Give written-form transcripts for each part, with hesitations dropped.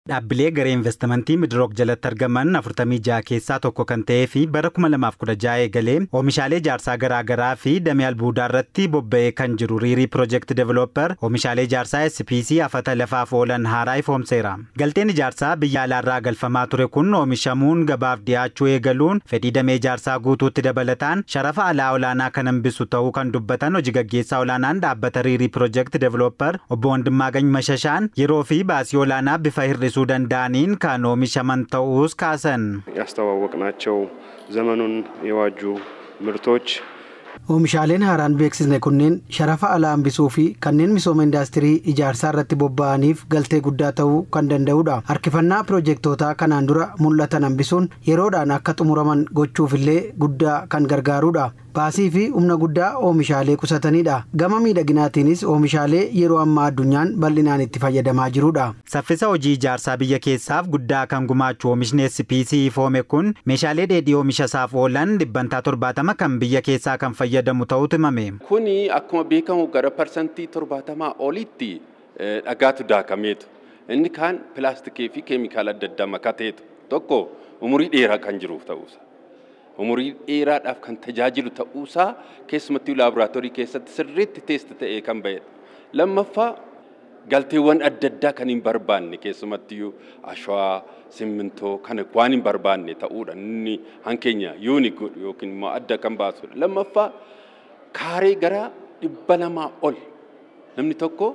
Dhaabbilee garee investimentii Midrook jalatti argaman 46 keessaa tokko kan ta'ee fi bara 2016 eegalee oomishaalee ijaarsaa garaagaraa fi damee albuudaa irratti bobba'ee kan jiru Riirii Project Developer oomishaalee ijaarsaa SPC afata lafaaf oolan haaraa ifoomseera. Galteen ijaarsaa biyya alaarraa galfamaa ture kun oomishamuun gabaaf dhiyaachuu eegaluun fedhii damee ijaarsaa guutuutti dabalataan sharafa alaa olaanaa kan hambisu ta'uu kan dubbatan hojii gaggeessaa olaanaan dhaabbata Riirii Project Developer obbo Wandimmaagany Mashashaan yeroo fi baasii olaanaa bifa hir'isuu danda'aniin kan oomishaman ta'uus kaasan. ያስተዋወቅናቸው ዘመኑን የዋጁ ምርቶች oomishaaleen haaraan beeksisne kunneen sharafa alaa hambisuu fi kanneen misooma indaastirii ijaarsaa irratti bobba'aniif galtee guddaa ta'uu kan danda'udha. Harkifannaa piroojektootaa kanaan dura mul'atan hambisuun yeroodhaan akka xumuraman gochuufillee guddaa kan gargaarudha. Baasii fi humna guddaa oomishaalee qusatanidha. Gama miidhaginaatiinis oomishaalee yeroo ammaa addunyaan bal'inaan itti fayyadamaa jirudha. Saffisa hojii ijaarsaa biyya keessaaf guddaa kan gumaachu oomishni SPC ifoome kun meeshaalee dheedhii oomisha isaaf oolan 70% kan biyya keessaa kan fayyadamu ta'utu himame. Kuni akkuma beekamu gara parsantii 70 olitti dhagaatu daakameetu. Inni kaan pilaastikii fi keemikaala adda addaa makateetu tokko umurii dheeraa kan jiruuf ta'uusa. Umurii dheeraadhaaf kan tajaajilu ta'uusaa keessumattuu laaboraatoorii keessatti sirriitti teesti ta'ee kan ba'edha. Lammaffaa galteewwan adda addaa kan hin barbaanne keessumattuu ashwaa, simmintoo kana waan hin barbaanne ta'uudha. Inni hankeenya yuunik yookiin immoo adda kan baasudha. Lammaffaa kaaree gara 200 ol namni tokko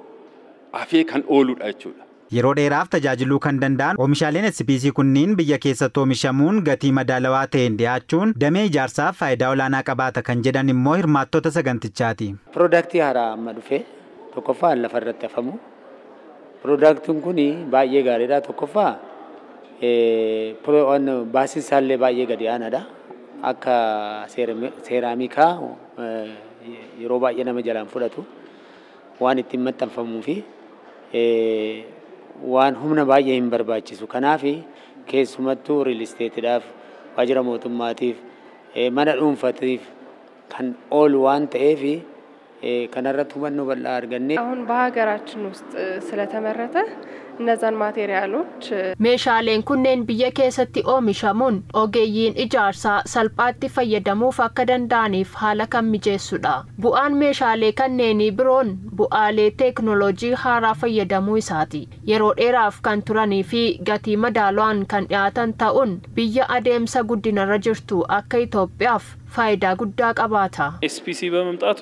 afee kan ooludha jechuudha. Yeroo dheeraaf tajaajiluu kan danda'an oomishaaleen SPC kunniin biyya keessatti oomishamuun gatii madaalawaa ta'een dhiyaachuun damee ijaarsaaf faayidaa olaanaa qabaata kan jedhan immoo hirmaattota sagantichaati. Piroodaaktii haaraa amma dhufe tokkoffaan lafa irratti hafamu. Piroodaaktiin kun baay'ee gaariidha. Tokkoffaa baasiin isaallee baay'ee gadi aanaadha. Akka seeraamikaa yeroo baay'ee nama jalaan fudhatu waan ittiin maxxanfamuu fi waan humna baay'ee hin barbaachisu. Kanaaf keessumattuu riil isteetiidhaaf, waajjira mootummaatiif, mana dhuunfaatiif kan oolu waan ta'eef kanarratti hubannoo bal'aa arganne. አሁን በሀገራችን ውስጥ ስለተመረተ እነዛን ማቴሪያሎች meeshaaleen kunneen biyya keessatti oomishamuun ogeeyyiin ijaarsaa salphaatti fayyadamuuf akka danda'aniif haala kan mijeessudha. Bu'aan meeshaalee kanneenii biroon bu'aalee teeknooloojii haaraa fayyadamuu isaati. Yeroo dheeraaf kan turanii fi gatii madaalawaan kan dhiyaatan ta'uun biyya adeemsa guddinarra jirtu akka Itoophiyaaf faayidaa guddaa qabaata. SPC በመምጣቱ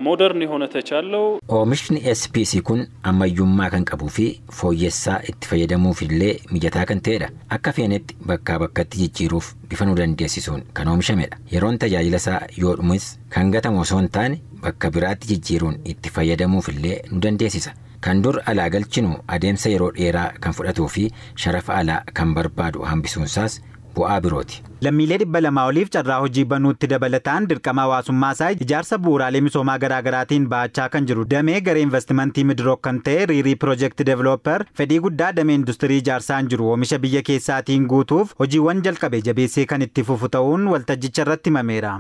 ሞደርን የሆነ ተቻለው oomishni SPC kun ammayyummaa kan qabuu fi fooyyessaa itti fayyadamuufillee mijataa kan ta'edha. Akka feenetti bakkaa bakkatti jijjiiruuf bifa nu dandeessisuun kan oomishamedha. Yeroon tajaajila isaa yoo dhumes kan gatamu osoo hin taane bakka biraatti jijjiiruun itti fayyadamuufillee nu dandeessisa. Kan dur alaa galchinu adeemsa yeroo dheeraa kan fudhatuu fi sharafa alaa kan barbaadu hambisuunsaas bu'aa birooti. Lammiilee 200 oliif carraa hojii banuutti dabalataan dirqama hawaasummaa isaa ijaarsa bu'uuraalee misoomaa garaagaraatiin ba'achaa kan jiru damee garee investimentii Midrook kan ta'e Riirii Project Developer fedhii guddaa damee industirii ijaarsaan jiru oomisha biyya keessaatiin guutuuf hojiiwwan jalqabe jabeessee kan itti fufu ta'uun waltajjicha irratti himameera.